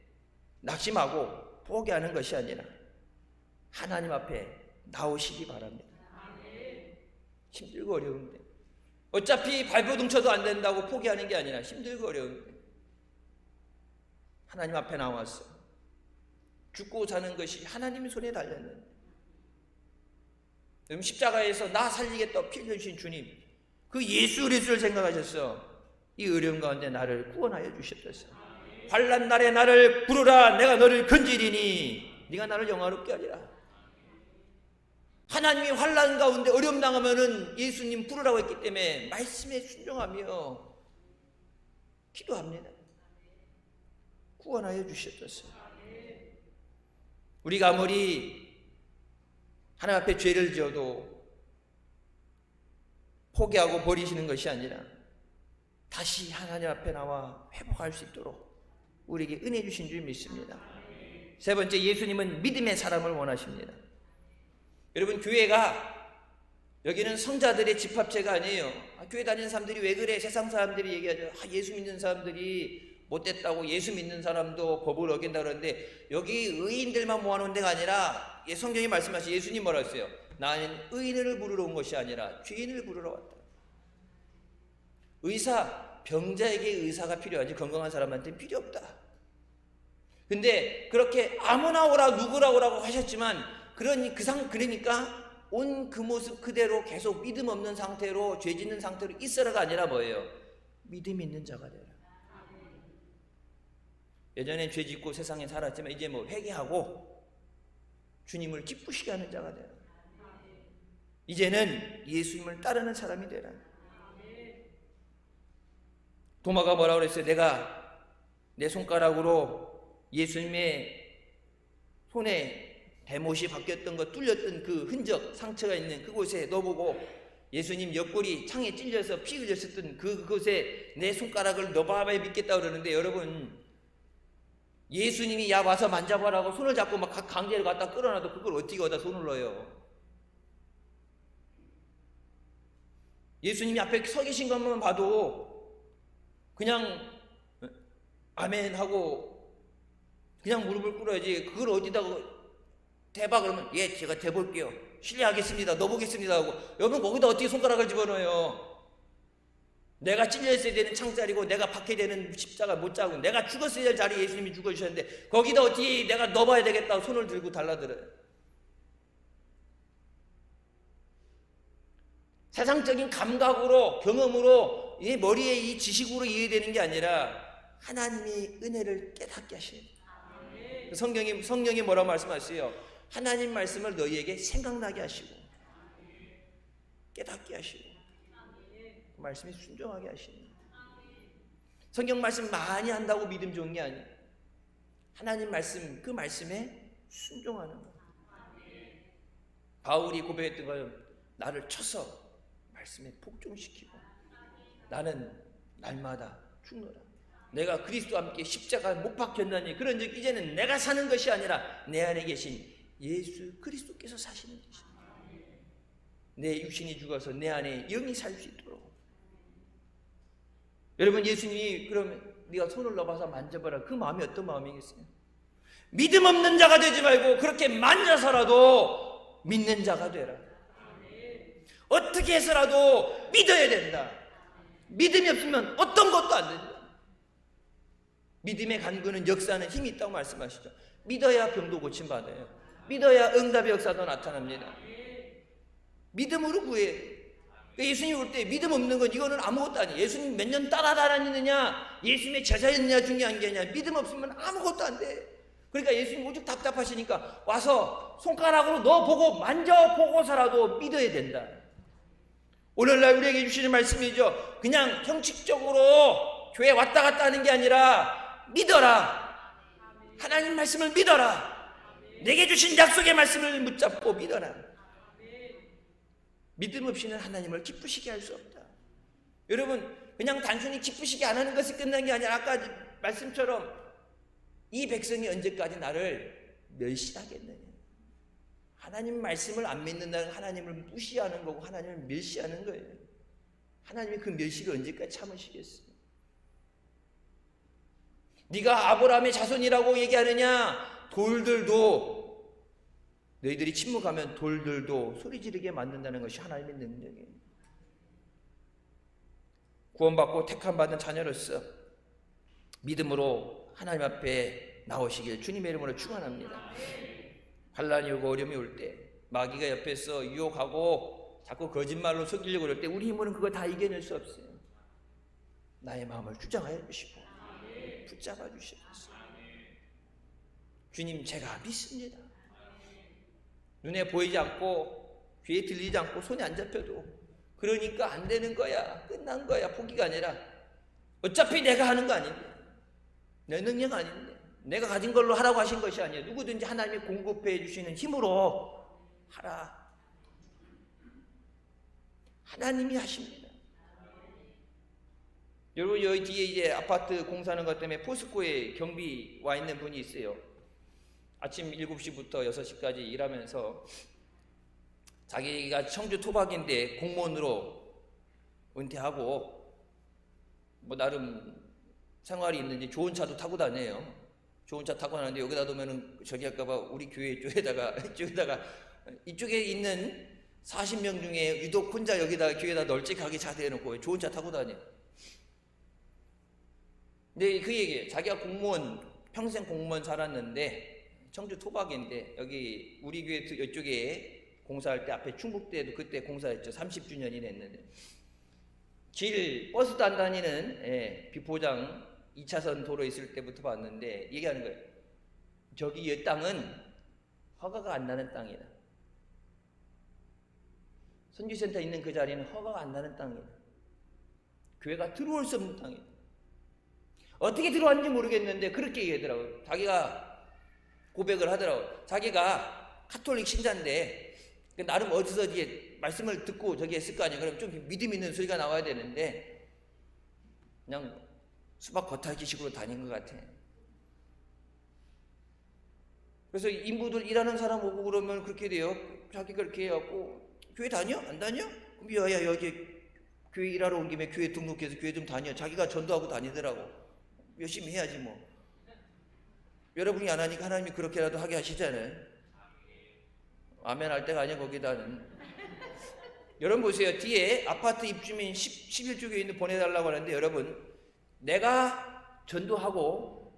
Speaker 1: 낙심하고 포기하는 것이 아니라 하나님 앞에 나오시기 바랍니다. 힘들고 어려운데, 어차피 발버둥 쳐도 안 된다고 포기하는 게 아니라 힘들고 어려운데 하나님 앞에 나와서 죽고 사는 것이 하나님의 손에 달렸는데, 십자가에서 나 살리겠다 피 흘려주신 주님, 그 예수 그리스도를 생각하셔서 이 어려운 가운데 나를 구원하여 주셨어요. 환난 날에 나를 부르라, 내가 너를 건지리니 네가 나를 영화롭게 하리라. 하나님이 환난 가운데 어려움 당하면은 예수님 부르라고 했기 때문에 말씀에 순종하며 기도합니다. 구원하여 주셨어요. 우리가 아무리 하나님 앞에 죄를 지어도 포기하고 버리시는 것이 아니라 다시 하나님 앞에 나와 회복할 수 있도록 우리에게 은혜 주신 줄 믿습니다. 세 번째, 예수님은 믿음의 사람을 원하십니다. 여러분, 교회가 여기는 성자들의 집합체가 아니에요. 교회 다니는 사람들이 왜 그래? 세상 사람들이 얘기하죠. 예수 믿는 사람들이 못됐다고, 예수 믿는 사람도 법을 어긴다 그러는데, 여기 의인들만 모아놓은 데가 아니라 성경이 말씀하신, 예수님 뭐라 했어요? 나는 의인을 부르러 온 것이 아니라 죄인을 부르러 왔다. 의사, 병자에게 의사가 필요하지 건강한 사람한테는 필요 없다. 근데 그렇게 아무나 오라, 누구라 오라고 하셨지만, 그러니까 온 그 모습 그대로 계속 믿음 없는 상태로, 죄 짓는 상태로 있어라가 아니라 뭐예요? 믿음 있는 자가 되라. 예전엔 죄 짓고 세상에 살았지만 이제 회개하고 주님을 기쁘시게 하는 자가 되라. 이제는 예수님을 따르는 사람이 되라. 도마가 뭐라고 그랬어요? 내가 내 손가락으로 예수님의 손에 해못이 바뀌었던 거, 뚫렸던 그 흔적, 상처가 있는 그곳에 넣어보고 예수님 옆구리 창에 찔려서 피 흘렸었던 그곳에 내 손가락을 넣어봐야 믿겠다 그러는데, 여러분, 예수님이 야 와서 만져보라고 손을 잡고 막 강제로 갖다 끌어놔도 그걸 어떻게 어디다 손을 넣어요? 예수님이 앞에 서 계신 것만 봐도 그냥 아멘 하고 그냥 무릎을 꿇어야지, 그걸 어디다가 대박 그러면 예 제가 대볼게요, 실례하겠습니다, 넣어보겠습니다 하고, 여러분 거기다 어떻게 손가락을 집어넣어요? 내가 찔렸어야 되는 창자리고 내가 박혀야 되는 십자가 못 자고 내가 죽었어야 될 자리에 예수님이 죽어주셨는데 거기다 어떻게 내가 넣어봐야 되겠다고 손을 들고 달라들어요. 세상적인 감각으로, 경험으로, 이 머리에 이 지식으로 이해되는 게 아니라 하나님이 은혜를 깨닫게 하시는 거예요. 성령이 뭐라고 말씀하세요? 하나님 말씀을 너희에게 생각나게 하시고 깨닫게 하시고 그 말씀에 순종하게 하시는 거예요. 성경 말씀 많이 한다고 믿음 좋은 게 아니에요. 하나님 말씀, 그 말씀에 순종하는 거예요. 바울이 고백했던 걸 나를 쳐서 말씀에 복종시키고 나는 날마다 죽노라. 내가 그리스도와 함께 십자가에 못 박혔나니 그런즉 이제는 내가 사는 것이 아니라 내 안에 계신 예수 그리스도께서 사시는 것이다. 내 육신이 죽어서 내 안에 영이 살 수 있도록. 여러분, 예수님이 그러면 네가 손을 넣어봐서 만져봐라, 그 마음이 어떤 마음이겠어요? 믿음 없는 자가 되지 말고 그렇게 만져서라도 믿는 자가 되라. 어떻게 해서라도 믿어야 된다. 믿음이 없으면 어떤 것도 안 된다. 믿음의 간구는 역사하는 힘이 있다고 말씀하시죠. 믿어야 병도 고침받아요. 믿어야 응답의 역사도 나타납니다. 믿음으로 구해요. 예수님 올 때 믿음 없는 건 이거는 아무것도 아니에요. 예수님 몇 년 따라다녔느냐, 예수님의 제자였느냐 중요한 게 아니라 믿음 없으면 아무것도 안 돼. 그러니까 예수님 오죽 답답하시니까 와서 손가락으로 넣어보고 만져보고서라도 믿어야 된다. 오늘날 우리에게 주시는 말씀이죠. 그냥 형식적으로 교회 왔다 갔다 하는 게 아니라 믿어라. 하나님 말씀을 믿어라. 내게 주신 약속의 말씀을 붙잡고 믿어라. 믿음 없이는 하나님을 기쁘시게 할 수 없다. 여러분, 그냥 단순히 기쁘시게 안 하는 것이 끝난 게 아니라 아까 말씀처럼 이 백성이 언제까지 나를 멸시하겠느냐. 하나님 말씀을 안 믿는다는 하나님을 무시하는 거고 하나님을 멸시하는 거예요. 하나님이 그 멸시를 언제까지 참으시겠어요? 네가 아브라함의 자손이라고 얘기하느냐? 돌들도, 너희들이 침묵하면 돌들도 소리 지르게 만든다는 것이 하나님의 능력이에요. 구원받고 택함받은 자녀로서 믿음으로 하나님 앞에 나오시길 주님의 이름으로 축원합니다. 환난이 오고 어려움이 올 때, 마귀가 옆에서 유혹하고 자꾸 거짓말로 속이려고 그럴 때 우리 힘으로는 그거 다 이겨낼 수 없어요. 나의 마음을 주장하여 주시고 붙잡아 주시옵소서. 주님, 제가 믿습니다. 눈에 보이지 않고 귀에 들리지 않고 손에 안 잡혀도 그러니까 안 되는 거야, 끝난 거야, 포기가 아니라 어차피 내가 하는 거 아닌데, 내 능력 아닌데, 내가 가진 걸로 하라고 하신 것이 아니에요. 누구든지 하나님이 공급해 주시는 힘으로 하라. 하나님이 하십니다. 여러분, 여기 뒤에 이제 아파트 공사하는 것 때문에 포스코에 경비 와 있는 분이 있어요. 아침 7시부터 6시까지 일하면서 자기가 청주 토박인데 공무원으로 은퇴하고 뭐 나름 생활이 있는지 좋은 차도 타고 다녀요. 좋은 차 타고 다니는데 여기다 두면은 저기 할까봐 우리 교회 이쪽에다가 이쪽에 있는 40명 중에 유독 혼자 여기다 교회에다 널찍하게 차 대놓고 좋은 차 타고 다녀요. 근데 그 얘기예요. 자기가 공무원, 평생 공무원 살았는데 청주 토박인데 여기 우리 교회 이쪽에 공사할 때 앞에 충북대에도 그때 공사했죠. 30주년이 됐는데 버스도 안 다니는 비포장 2차선 도로 있을 때부터 봤는데 얘기하는 거예요. 저기 이 땅은 허가가 안 나는 땅이다. 선교센터 있는 그 자리는 허가가 안 나는 땅이다. 교회가 들어올 수 없는 땅이다. 어떻게 들어왔는지 모르겠는데 그렇게 얘기하더라고요. 자기가 고백을 하더라고요. 자기가 카톨릭 신자인데 나름 어디서 이제 말씀을 듣고 저기 했을 거 아니에요. 그럼 좀 믿음 있는 소리가 나와야 되는데 그냥 수박 겉핥기식으로 다닌 것 같아. 그래서 인부들 일하는 사람 오고 그러면 그렇게 돼요. 자기가 그렇게 해갖고 교회 다녀? 안 다녀? 그럼 야 여기 교회 일하러 온 김에 교회 등록해서 교회 좀 다녀. 자기가 전도하고 다니더라고. 열심히 해야지 뭐. 여러분이 안 하니까 하나님이 그렇게라도 하게 하시잖아요. 아멘 할 때가 아니야 거기다는. 여러분 보세요. 뒤에 아파트 입주민 11조 교인들 보내달라고 하는데 여러분 내가 전도하고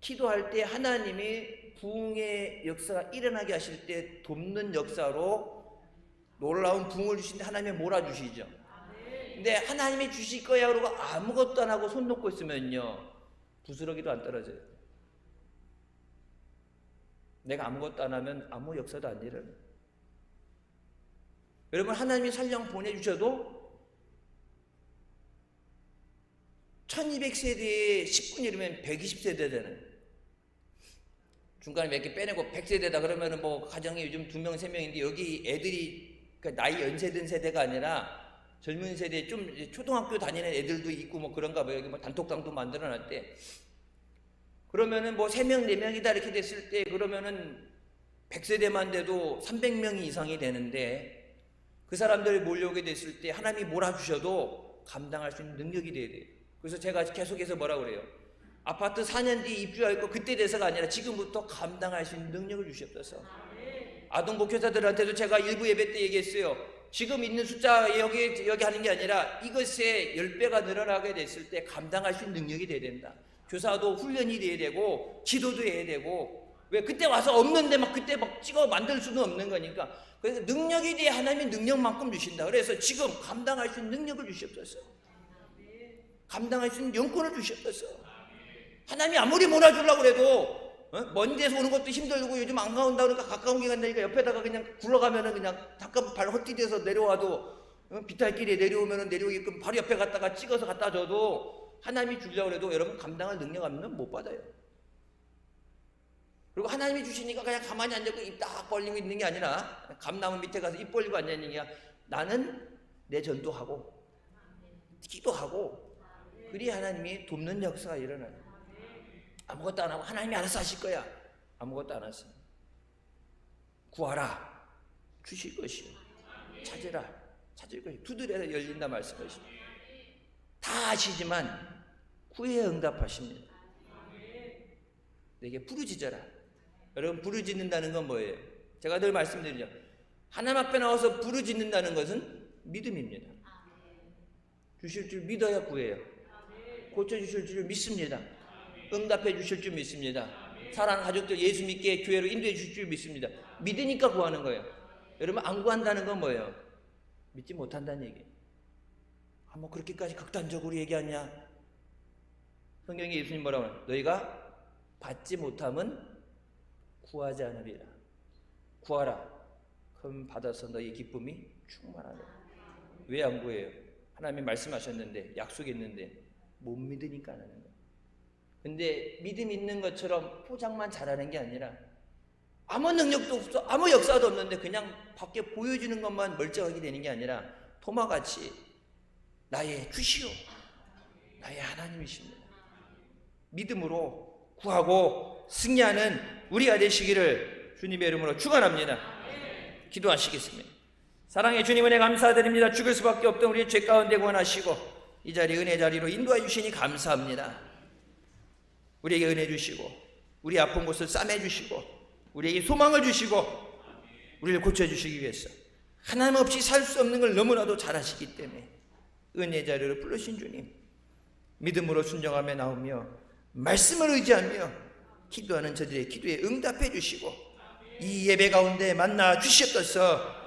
Speaker 1: 기도할 때 하나님이 부흥의 역사가 일어나게 하실 때 돕는 역사로 놀라운 부흥을 주시는데 하나님이 몰아주시죠. 근데 하나님이 주실 거야 그러고 아무것도 안 하고 손 놓고 있으면요 부스러기도 안 떨어져요. 내가 아무것도 안 하면 아무 역사도 안 일어나요. 여러분 하나님이 설령 보내주셔도 1200세대에 10분 이르면 120세대잖아요. 중간에 몇 개 빼내고 100세대다 그러면은 뭐 가정이 요즘 2명, 3명인데 여기 애들이 그러니까 나이 연세든 세대가 아니라 젊은 세대 좀 초등학교 다니는 애들도 있고 뭐 그런가 봐요. 여기 뭐 단톡방도 만들어 놨대. 그러면은 뭐 3명, 4명이다 이렇게 됐을 때 그러면은 100세대만 돼도 300명이 이상이 되는데 그 사람들이 몰려오게 됐을 때 하나님이 몰아주셔도 감당할 수 있는 능력이 돼야 돼요. 그래서 제가 계속해서 뭐라고 그래요? 아파트 4년 뒤 입주할 거 그때 돼서가 아니라 지금부터 감당할 수 있는 능력을 주시옵소서. 아동 목회자들한테도 제가 일부 예배 때 얘기했어요. 지금 있는 숫자 여기 하는 게 아니라 이것의 10배가 늘어나게 됐을 때 감당할 수 있는 능력이 돼야 된다. 교사도 훈련이 돼야 되고 지도도 해야 되고 왜 그때 와서 없는데 막 그때 막 찍어 만들 수는 없는 거니까 그래서 능력이 돼야 하나님이 능력만큼 주신다. 그래서 지금 감당할 수 있는 능력을 주시옵소서. 감당할 수 있는 영권을 주시옵소서. 하나님이 아무리 몰아주려고 그래도 먼 데서 오는 것도 힘들고 요즘 안 가온다 그러니까 가까운 게 간다니까 옆에다가 그냥 굴러가면은 그냥 잠깐 발 헛디뎌서 내려와도 비탈길에 내려오면은 내려오게끔 바로 옆에 갔다가 찍어서 갖다 줘도 하나님이 주려고 해도 여러분 감당할 능력 없는 못 받아요. 그리고 하나님이 주시니까 그냥 가만히 앉아있고 입 딱 벌리고 있는 게 아니라 감나무 밑에 가서 입 벌리고 앉아있는 게 아니라 나는 내 전도하고 기도하고 그리 하나님이 돕는 역사가 일어나요. 아무것도 안 하고 하나님이 알아서 하실 거야. 아무것도 안 하세요. 구하라 주실 것이요 찾으라 찾을 것이요 두드려라 열린다 말씀하시죠. 다 아시지만 구해야 응답하십니다. 내게 부르짖어라. 여러분 부르짖는다는 건 뭐예요? 제가 늘 말씀드리죠. 하나님 앞에 나와서 부르짖는다는 것은 믿음입니다. 주실 줄 믿어야 구해요. 고쳐주실 줄 믿습니다. 응답해 주실 줄 믿습니다. 사랑하는 가족들 예수 믿게 교회로 인도해 주실 줄 믿습니다. 믿으니까 구하는 거예요. 여러분 안 구한다는 건 뭐예요? 믿지 못한다는 얘기예요. 뭐 그렇게까지 극단적으로 얘기하냐? 성경에 예수님 뭐라고 하나요? 너희가 받지 못함은 구하지 않으리라. 구하라. 그럼 받아서 너희 기쁨이 충만하다. 왜 안 구해요? 하나님이 말씀하셨는데 약속했는데 못 믿으니까 안 하는 거예요. 근데 믿음 있는 것처럼 포장만 잘하는 게 아니라 아무 능력도 없어 아무 역사도 없는데 그냥 밖에 보여주는 것만 멀쩡하게 되는 게 아니라 토마같이 나의 주시오 나의 하나님이십니다. 믿음으로 구하고 승리하는 우리가 되시기를 주님의 이름으로 축원합니다. 기도하시겠습니다. 사랑의 주님 은혜 감사드립니다. 죽을 수밖에 없던 우리의 죄 가운데 구원하시고 이 자리 은혜 자리로 인도해 주시니 감사합니다. 우리에게 은혜 주시고 우리 아픈 곳을 싸매주시고 우리에게 소망을 주시고 우리를 고쳐주시기 위해서 하나님 없이 살 수 없는 걸 너무나도 잘하시기 때문에 은혜 자리로 부르신 주님 믿음으로 순종하며 나오며 말씀을 의지하며 기도하는 저들의 기도에 응답해 주시고 이 예배 가운데 만나 주시옵소서.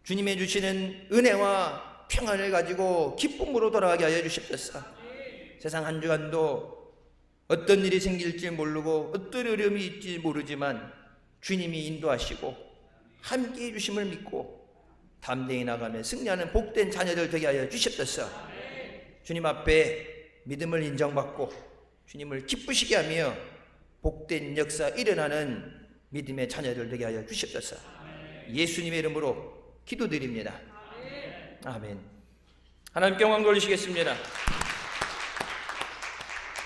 Speaker 1: 주님의 주시는 은혜와 평안을 가지고 기쁨으로 돌아가게 하여 주시옵소서. 세상 한 주간도 어떤 일이 생길지 모르고 어떤 어려움이 있지 모르지만 주님이 인도하시고 함께해 주심을 믿고 담대히 나가며 승리하는 복된 자녀들 되게 하여 주시옵소서. 주님 앞에 믿음을 인정받고 주님을 기쁘시게 하며 복된 역사 일어나는 믿음의 자녀들 되게 하여 주시옵소서. 예수님의 이름으로 기도드립니다. 아멘. 하나님께 영광 돌리시겠습니다.